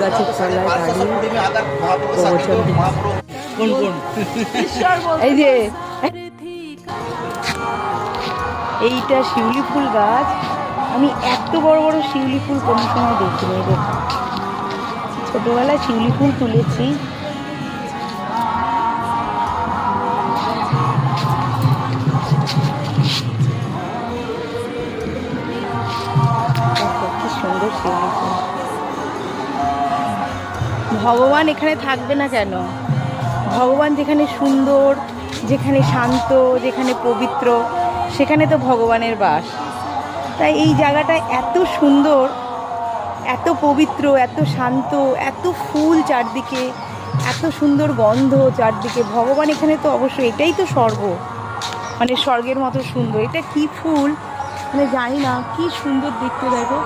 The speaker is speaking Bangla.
গাছের তলায় দাঁড়িয়ে প্রবচন কোন কোন এই যে এইটা শিউলি ফুল গাছ। আমি এত বড় বড় শিউলি ফুল কোনো সময় দেখিনি। দেখো ছোটবেলায় শিউলি ফুল তুলেছি। কি সুন্দর শিউলি ফুল। ভগবান এখানে থাকবে না কেন? ভগবান যেখানে সুন্দর, যেখানে শান্ত, যেখানে পবিত্র, সেখানে তো ভগবানের বাস। তাই এই জায়গাটা এত সুন্দর, এত পবিত্র, এত শান্ত, এত ফুল চারদিকে, এত সুন্দর গন্ধ চারদিকে। ভগবান এখানে তো অবশ্যই, এটাই তো স্বর্গ, মানে স্বর্গের মতো সুন্দর। এটা কি ফুল মানে জানি না, কি সুন্দর দেখতে। দেখো